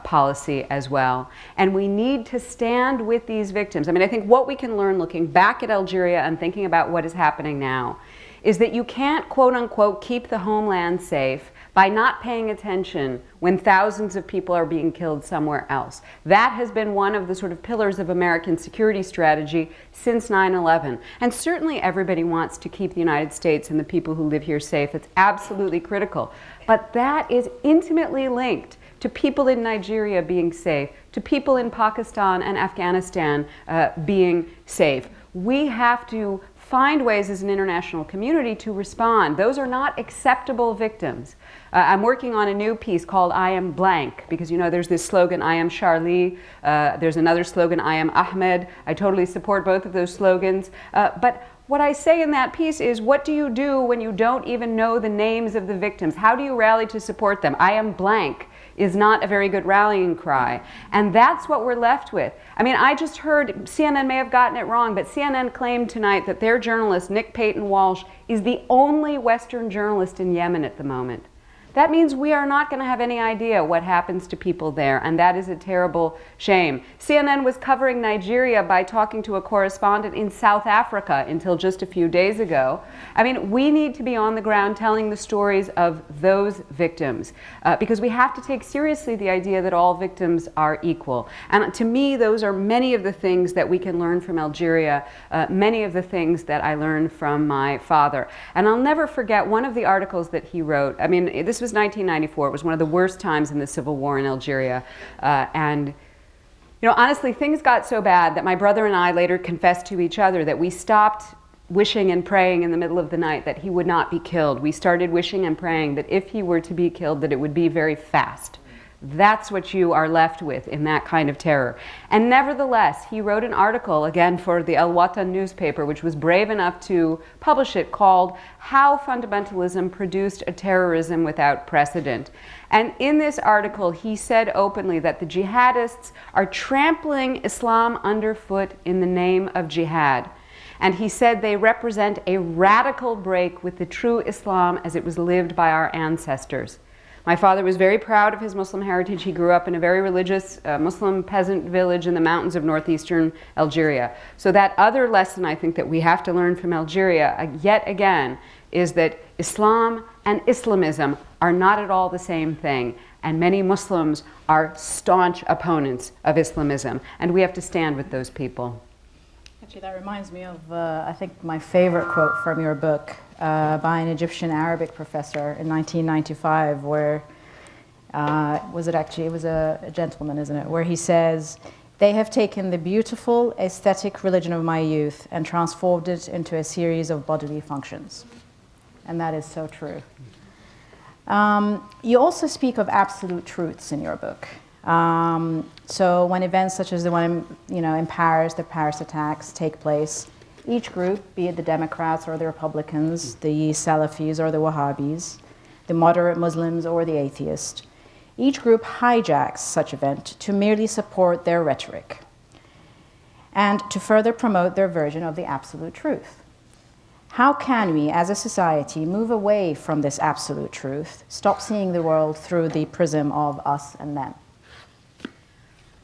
policy as well. And we need to stand with these victims. I mean, I think what we can learn looking back at Algeria and thinking about what is happening now is that you can't, quote unquote, keep the homeland safe by not paying attention when thousands of people are being killed somewhere else. That has been one of the sort of pillars of American security strategy since 9/11. And certainly everybody wants to keep the United States and the people who live here safe. It's absolutely critical. But that is intimately linked to people in Nigeria being safe, to people in Pakistan and Afghanistan being safe. We have to find ways as an international community to respond. Those are not acceptable victims. I'm working on a new piece called I Am Blank, because you know there's this slogan, I am Charlie, there's another slogan, I am Ahmed. I totally support both of those slogans. But what I say in that piece is, what do you do when you don't even know the names of the victims? How do you rally to support them? I am blank is not a very good rallying cry. And that's what we're left with. I mean, I just heard, CNN may have gotten it wrong, but CNN claimed tonight that their journalist, Nick Payton Walsh, is the only Western journalist in Yemen at the moment. that means we are not going to have any idea what happens to people there, and that is a terrible shame. CNN was covering Nigeria by talking to a correspondent in South Africa until just a few days ago. I mean, we need to be on the ground telling the stories of those victims because we have to take seriously the idea that all victims are equal. And to me, those are many of the things that we can learn from Algeria, many of the things that I learned from my father. And I'll never forget one of the articles that he wrote. I mean, this was 1994. It was one of the worst times in the civil war in Algeria. And you know, honestly, things got so bad that my brother and I later confessed to each other that we stopped wishing and praying in the middle of the night that he would not be killed. We started wishing and praying that if he were to be killed, that it would be very fast. That's what you are left with in that kind of terror. And nevertheless, he wrote an article, again for the El Watan newspaper, which was brave enough to publish it, called How Fundamentalism Produced a Terrorism Without Precedent. And in this article, he said openly that the jihadists are trampling Islam underfoot in the name of jihad. And he said they represent a radical break with the true Islam as it was lived by our ancestors. My father was very proud of his Muslim heritage. He grew up in a very religious Muslim peasant village in the mountains of northeastern Algeria. So that other lesson I think that we have to learn from Algeria, yet again, is that Islam and Islamism are not at all the same thing. And many Muslims are staunch opponents of Islamism. And we have to stand with those people. Actually, that reminds me of, I think, my favorite quote from your book by an Egyptian Arabic professor in 1995, where, it was a gentleman, isn't it? Where he says, "They have taken the beautiful, aesthetic religion of my youth and transformed it into a series of bodily functions." And that is so true. You also speak of absolute truths in your book. So when events such as the one in Paris, the Paris attacks, take place, each group, be it the Democrats or the Republicans, the Salafis or the Wahhabis, the moderate Muslims or the atheists, each group hijacks such event to merely support their rhetoric and to further promote their version of the absolute truth. How can we, as a society, move away from this absolute truth, stop seeing the world through the prism of us and them?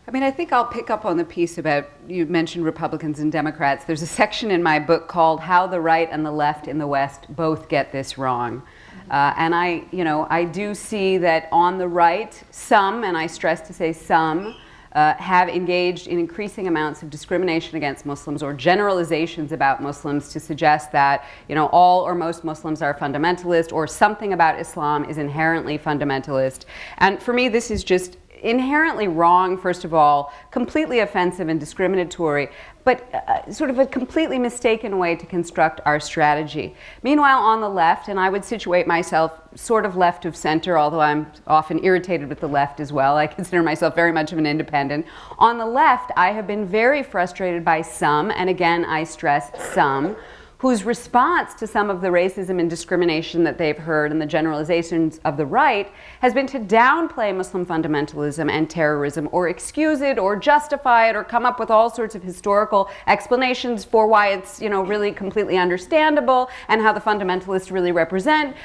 I mean, I think I'll pick up on the piece about, you mentioned Republicans and Democrats. There's a section in my book called How the Right and the Left in the West Both Get This Wrong. And I do see that on the right, some, and I stress to say some, have engaged in increasing amounts of discrimination against Muslims or generalizations about Muslims to suggest that, all or most Muslims are fundamentalist or something about Islam is inherently fundamentalist. And for me, this is just inherently wrong, first of all, completely offensive and discriminatory, but sort of a completely mistaken way to construct our strategy. Meanwhile, on the left, and I would situate myself sort of left of center, although I'm often irritated with the left as well. I consider myself very much of an independent. On the left, I have been very frustrated by some, and again, I stress some, whose response to some of the racism and discrimination that they've heard and the generalizations of the right has been to downplay Muslim fundamentalism and terrorism, or excuse it, or justify it, or come up with all sorts of historical explanations for why it's, really completely understandable, and how the fundamentalists really represent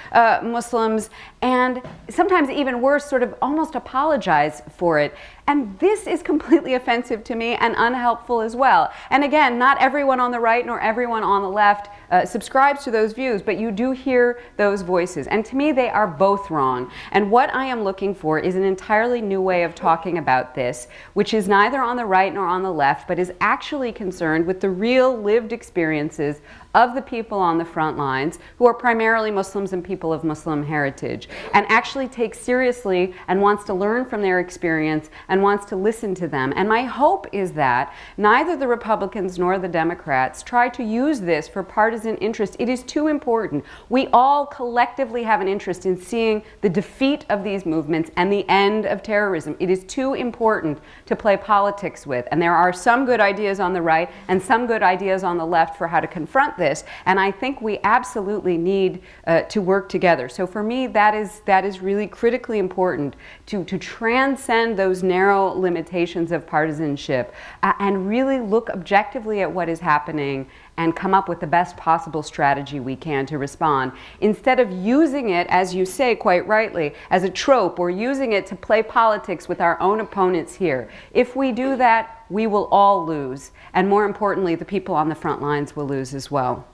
Muslims, and sometimes even worse, sort of almost apologize for it. And this is completely offensive to me and unhelpful as well. And again, not everyone on the right nor everyone on the left subscribes to those views, but you do hear those voices. And to me, they are both wrong. And what I am looking for is an entirely new way of talking about this, which is neither on the right nor on the left, but is actually concerned with the real lived experiences of the people on the front lines, who are primarily Muslims and people of Muslim heritage, and actually takes seriously and wants to learn from their experience and wants to listen to them. And my hope is that neither the Republicans nor the Democrats try to use this for partisan interest. It is too important. We all collectively have an interest in seeing the defeat of these movements and the end of terrorism. It is too important to play politics with. And there are some good ideas on the right and some good ideas on the left for how to confront this, and I think we absolutely need to work together. So for me, that is really critically important, to transcend those narratives narrow limitations of partisanship, and really look objectively at what is happening and come up with the best possible strategy we can to respond, instead of using it, as you say quite rightly, as a trope, or using it to play politics with our own opponents here. If we do that, we will all lose, and more importantly, the people on the front lines will lose as well.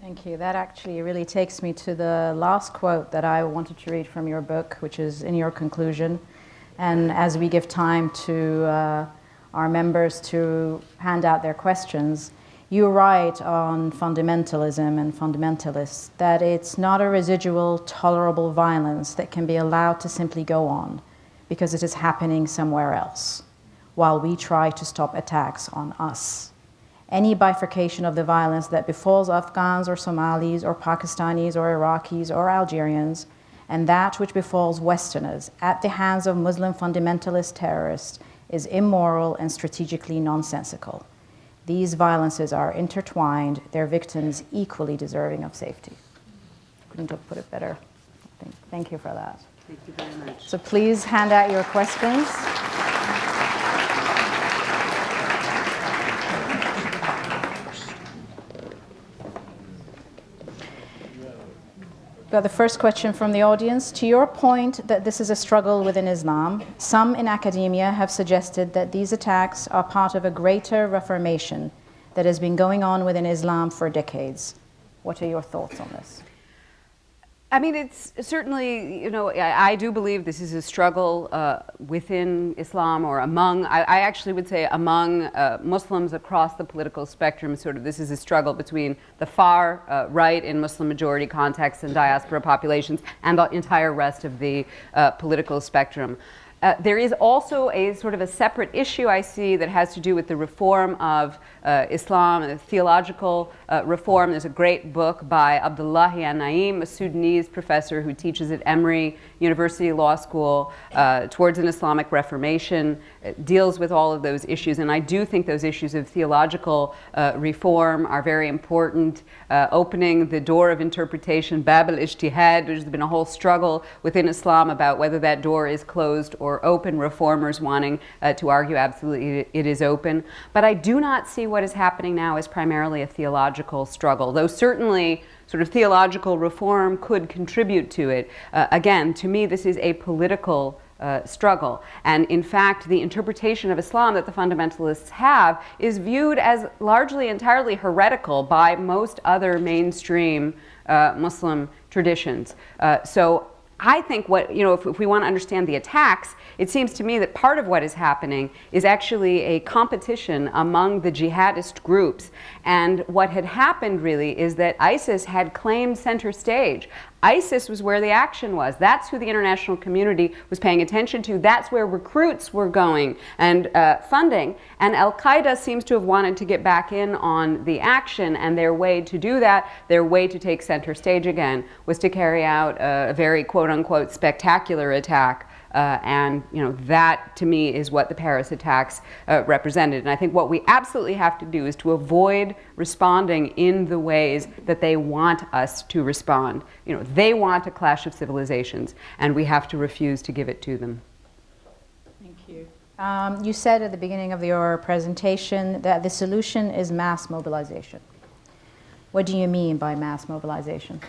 Thank you. That actually really takes me to the last quote that I wanted to read from your book, which is in your conclusion. And as we give time to our members to hand out their questions, you write on fundamentalism and fundamentalists that it's not a residual, tolerable violence that can be allowed to simply go on because it is happening somewhere else, while we try to stop attacks on us. Any bifurcation of the violence that befalls Afghans or Somalis or Pakistanis or Iraqis or Algerians, and that which befalls Westerners at the hands of Muslim fundamentalist terrorists, is immoral and strategically nonsensical. These violences are intertwined, their victims equally deserving of safety. Couldn't have put it better. Thank you for that. Thank you very much. So please hand out your questions. Got the first question from the audience. To your point that this is a struggle within Islam, some in academia have suggested that these attacks are part of a greater reformation that has been going on within Islam for decades. What are your thoughts on this? I mean, it's certainly, you know, I do believe this is a struggle within Islam, or among, I actually would say among Muslims across the political spectrum. Sort of, this is a struggle between the far right in Muslim majority contexts and diaspora populations and the entire rest of the political spectrum. There is also a sort of a separate issue I see that has to do with the reform of Islam and the theological reform. There's a great book by Abdullahi An-Naim, a Sudanese professor who teaches at Emory University Law School, Towards an Islamic Reformation. It deals with all of those issues, and I do think those issues of theological reform are very important. Opening the door of interpretation, Bab al-Ijtihad, there's been a whole struggle within Islam about whether that door is closed or open, reformers wanting to argue absolutely it is open. But I do not see what is happening now as primarily a theological struggle, though certainly sort of theological reform could contribute to it. Again, to me, this is a political struggle. And in fact, the interpretation of Islam that the fundamentalists have is viewed as largely entirely heretical by most other mainstream Muslim traditions. So I think what, you know, if we want to understand the attacks, it seems to me that part of what is happening is actually a competition among the jihadist groups. And what had happened really is that ISIS had claimed center stage. ISIS was where the action was. That's who the international community was paying attention to. That's where recruits were going and funding. And Al-Qaeda seems to have wanted to get back in on the action, and their way to do that, their way to take center stage again, was to carry out a very quote-unquote spectacular attack. And you know, that to me is what the Paris attacks represented. And I think what we absolutely have to do is to avoid responding in the ways that they want us to respond. You know, they want a clash of civilizations, and we have to refuse to give it to them. Thank you. You said at the beginning of your presentation that the solution is mass mobilization. What do you mean by mass mobilization?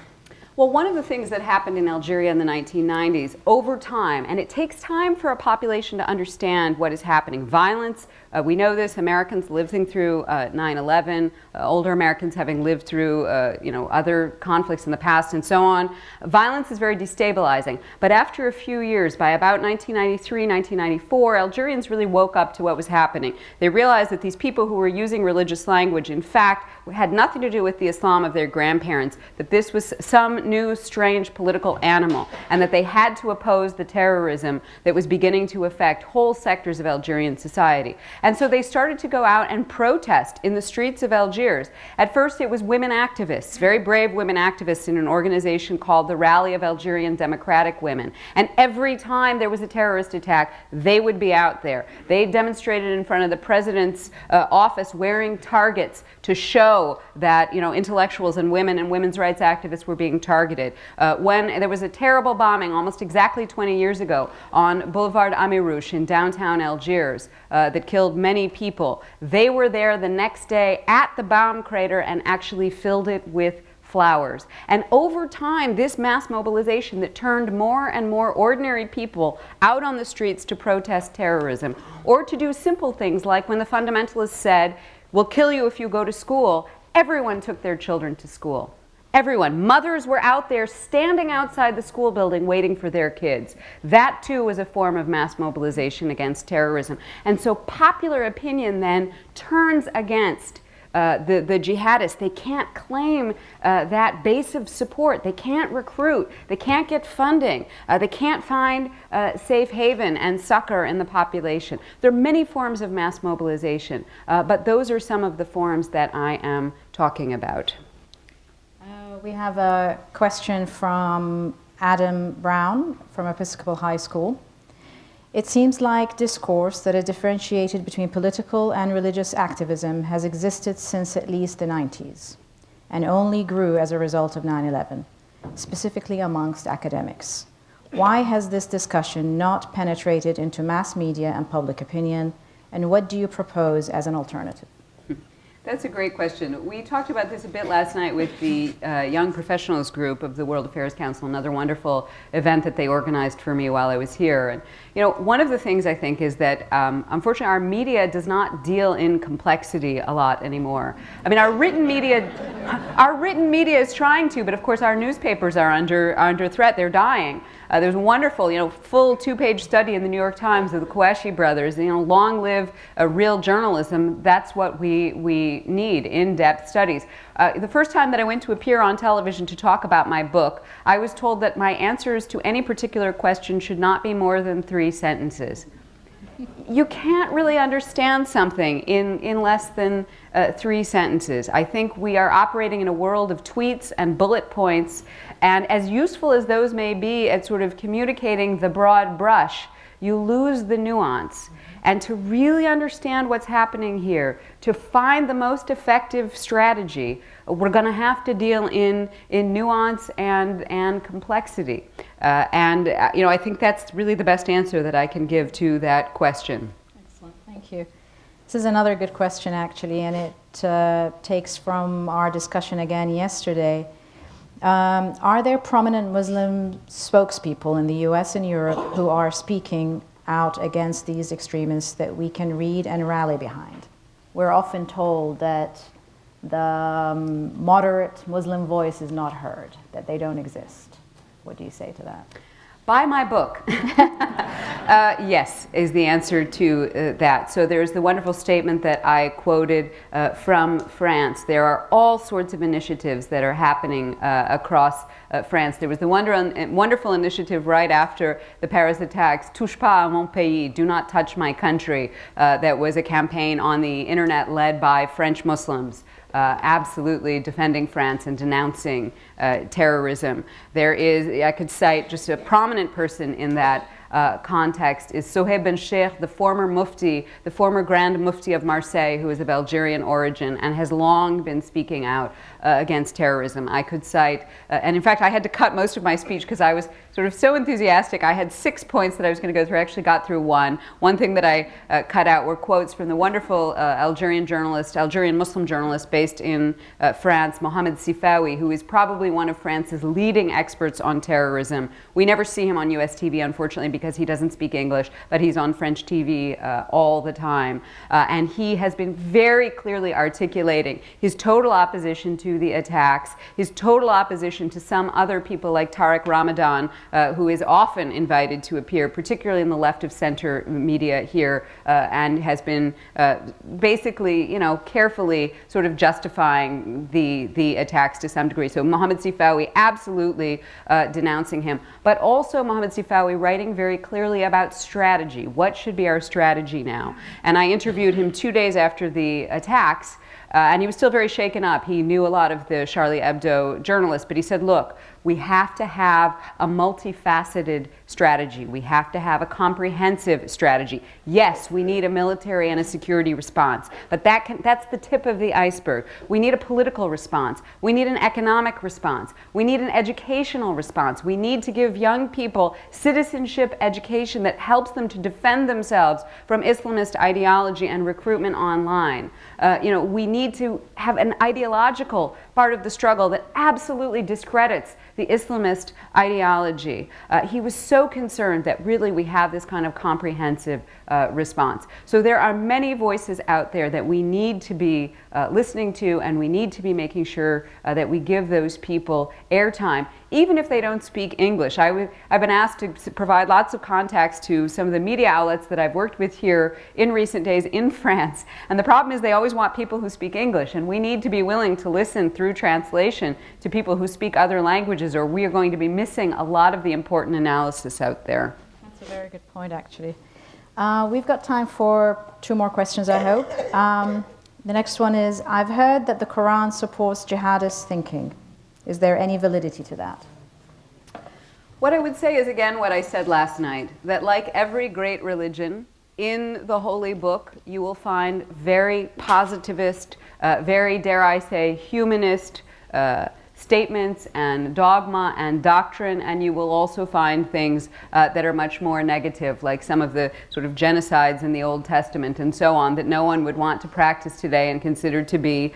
Well, one of the things that happened in Algeria in the 1990s, over time, and it takes time for a population to understand what is happening. Violence, we know this, Americans living through 9/11, older Americans having lived through you know, other conflicts in the past and so on. Violence is very destabilizing. But after a few years, by about 1993, 1994, Algerians really woke up to what was happening. They realized that these people who were using religious language, in fact, had nothing to do with the Islam of their grandparents, that this was some new, strange political animal, and that they had to oppose the terrorism that was beginning to affect whole sectors of Algerian society. And so they started to go out and protest in the streets of Algiers. At first it was women activists, very brave women activists in an organization called the Rally of Algerian Democratic Women. And every time there was a terrorist attack, they would be out there. They demonstrated in front of the president's office wearing targets to show that, you know, intellectuals and women's rights activists were being targeted. targeted. When there was a terrible bombing almost exactly 20 years ago on Boulevard Amirouche in downtown Algiers that killed many people, they were there the next day at the bomb crater and actually filled it with flowers. And over time, this mass mobilization that turned more and more ordinary people out on the streets to protest terrorism, or to do simple things like when the fundamentalists said, "We'll kill you if you go to school," everyone took their children to school. Everyone. Mothers were out there standing outside the school building waiting for their kids. That too was a form of mass mobilization against terrorism. And so popular opinion then turns against the jihadists. They can't claim that base of support. They can't recruit. They can't get funding. They can't find safe haven and succor in the population. There are many forms of mass mobilization, but those are some of the forms that I am talking about. We have a question from Adam Brown from Episcopal High School. It seems like discourse that is differentiated between political and religious activism has existed since at least the 90s and only grew as a result of 9/11, specifically amongst academics. Why has this discussion not penetrated into mass media and public opinion, and what do you propose as an alternative? That's a great question. We talked about this a bit last night with the Young Professionals Group of the World Affairs Council, another wonderful event that they organized for me while I was here. And you know, one of the things I think is that unfortunately our media does not deal in complexity a lot anymore. I mean, our written media is trying to, but of course our newspapers are under threat. They're dying. There's a wonderful, full two-page study in the New York Times of the Kouachi brothers. Long live real journalism. That's what we need, in-depth studies. The first time that I went to appear on television to talk about my book, I was told that my answers to any particular question should not be more than 3 sentences. You can't really understand something in less than 3 sentences. I think we are operating in a world of tweets and bullet points, and as useful as those may be at sort of communicating the broad brush, you lose the nuance. And to really understand what's happening here, to find the most effective strategy, we're going to have to deal in nuance and complexity. I think that's really the best answer that I can give to that question. Excellent, thank you. This is another good question, actually, and it takes from our discussion again yesterday. Are there prominent Muslim spokespeople in the US and Europe who are speaking out against these extremists that we can read and rally behind? We're often told that the moderate Muslim voice is not heard, that they don't exist. What do you say to that? Buy my book. Yes, is the answer to that. So there's the wonderful statement that I quoted from France. There are all sorts of initiatives that are happening across France. There was the wonderful initiative right after the Paris attacks, Touche pas à mon pays, do not touch my country. That was a campaign on the internet led by French Muslims. Absolutely defending France and denouncing terrorism. There is, I could cite just a prominent person in that context is Sohaib Ben Sheikh, the former Mufti, the former Grand Mufti of Marseille, who is of Algerian origin and has long been speaking out against terrorism. I could cite, and in fact I had to cut most of my speech because I was sort of so enthusiastic. I had 6 points that I was going to go through. I actually got through one. One thing that I cut out were quotes from the wonderful Algerian Muslim journalist based in France, Mohamed Sifawi, who is probably one of France's leading experts on terrorism. We never see him on US TV, unfortunately, because he doesn't speak English, but he's on French TV all the time. And he has been very clearly articulating his total opposition to the attacks, his total opposition to some other people like Tariq Ramadan, who is often invited to appear, particularly in the left of center media here, and has been basically, carefully sort of justifying the attacks to some degree. So Mohamed Sifawi absolutely denouncing him, but also Mohamed Sifawi writing very clearly about strategy. What should be our strategy now? And I interviewed him 2 days after the attacks, and he was still very shaken up. He knew a lot of the Charlie Hebdo journalists, but he said, look, we have to have a multifaceted strategy. We have to have a comprehensive strategy. Yes, we need a military and a security response, but that's the tip of the iceberg. We need a political response. We need an economic response. We need an educational response. We need to give young people citizenship education that helps them to defend themselves from Islamist ideology and recruitment online. We need to have an ideological part of the struggle that absolutely discredits the Islamist ideology. He was so concerned that really we have this kind of comprehensive response. So there are many voices out there that we need to be listening to, and we need to be making sure that we give those people airtime, even if they don't speak English. I've been asked to provide lots of contacts to some of the media outlets that I've worked with here in recent days in France. And the problem is they always want people who speak English, and we need to be willing to listen through translation to people who speak other languages, or we are going to be missing a lot of the important analysis out there. That's a very good point, actually. We've got time for 2 more questions, I hope. The next one is, I've heard that the Quran supports jihadist thinking. Is there any validity to that? What I would say is, again, what I said last night, that like every great religion, in the Holy Book, you will find very positivist, very, dare I say, humanist statements and dogma and doctrine, and you will also find things that are much more negative, like some of the sort of genocides in the Old Testament and so on, that no one would want to practice today and consider to be,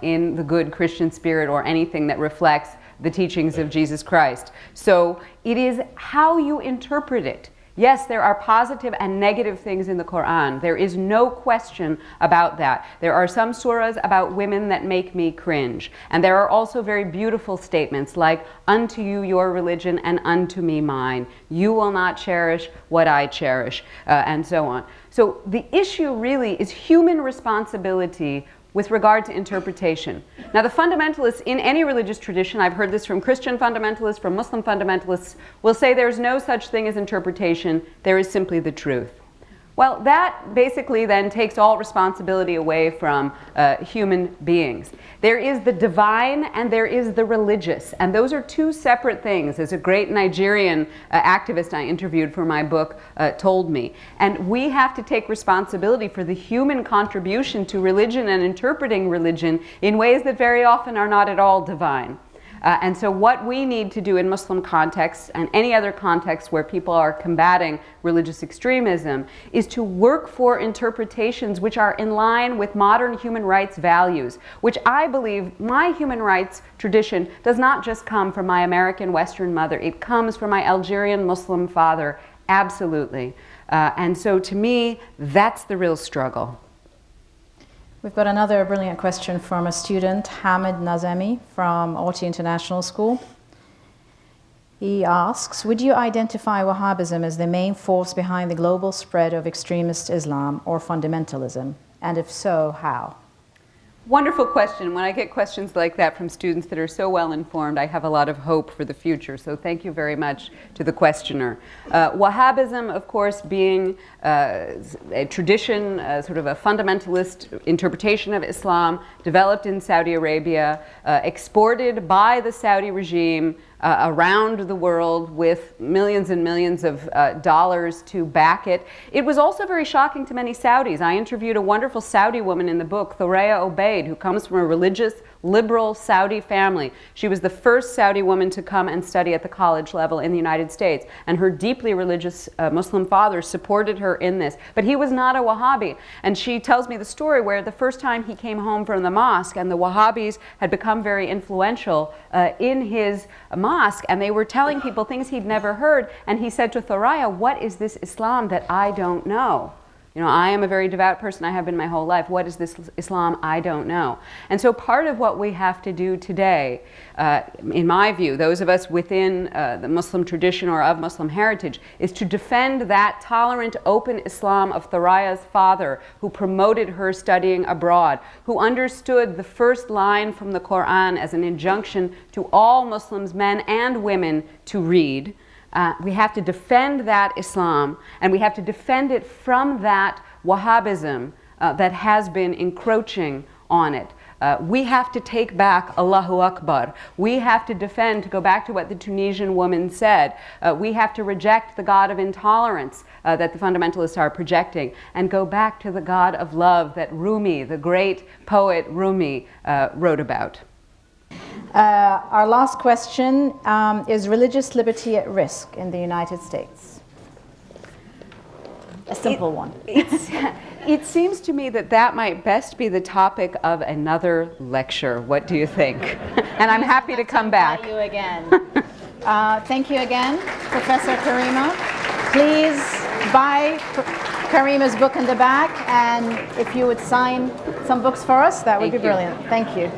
in the good Christian spirit or anything that reflects the teachings of Jesus Christ. So it is how you interpret it. Yes, there are positive and negative things in the Quran. There is no question about that. There are some surahs about women that make me cringe. And there are also very beautiful statements like, unto you your religion and unto me mine. You will not cherish what I cherish, and so on. So the issue really is human responsibility with regard to interpretation. Now, the fundamentalists in any religious tradition, I've heard this from Christian fundamentalists, from Muslim fundamentalists, will say there's no such thing as interpretation, there is simply the truth. Well, that basically then takes all responsibility away from human beings. There is the divine and there is the religious, and those are 2 separate things, as a great Nigerian activist I interviewed for my book told me. And we have to take responsibility for the human contribution to religion and interpreting religion in ways that very often are not at all divine. And so what we need to do in Muslim contexts and any other context where people are combating religious extremism is to work for interpretations which are in line with modern human rights values, which I believe my human rights tradition does not just come from my American Western mother, it comes from my Algerian Muslim father, absolutely. And so to me, that's the real struggle. We've got another brilliant question from a student, Hamid Nazemi from Auti International School. He asks, would you identify Wahhabism as the main force behind the global spread of extremist Islam or fundamentalism? And if so, how? Wonderful question. When I get questions like that from students that are so well informed, I have a lot of hope for the future. So thank you very much to the questioner. Wahhabism, of course, being a tradition, sort of a fundamentalist interpretation of Islam, developed in Saudi Arabia, exported by the Saudi regime around the world with millions and millions of dollars to back it. It was also very shocking to many Saudis. I interviewed a wonderful Saudi woman in the book, Thoraya Obaid, who comes from a religious, liberal Saudi family. She was the first Saudi woman to come and study at the college level in the United States, and her deeply religious Muslim father supported her in this. But he was not a Wahhabi, and she tells me the story where the first time he came home from the mosque, and the Wahhabis had become very influential in his mosque, and they were telling people things he'd never heard, and he said to Thoraya, what is this Islam that I don't know? You know, I am a very devout person, I have been my whole life. What is this Islam I don't know? And so part of what we have to do today, in my view, those of us within the Muslim tradition or of Muslim heritage, is to defend that tolerant, open Islam of Thoraya's father, who promoted her studying abroad, who understood the first line from the Quran as an injunction to all Muslims, men and women, to read. We have to defend that Islam, and we have to defend it from that Wahhabism that has been encroaching on it. We have to take back Allahu Akbar. We have to defend, to go back to what the Tunisian woman said, we have to reject the God of intolerance that the fundamentalists are projecting and go back to the God of love that Rumi, the great poet Rumi, wrote about. Our last question is religious liberty at risk in the United States? A simple one. It seems to me that that might best be the topic of another lecture. What do you think? And I'm happy to come back. Thank you again. Thank you again, Professor Karima. Please buy Karima's book in the back, and if you would sign some books for us, that would be brilliant. Thank you.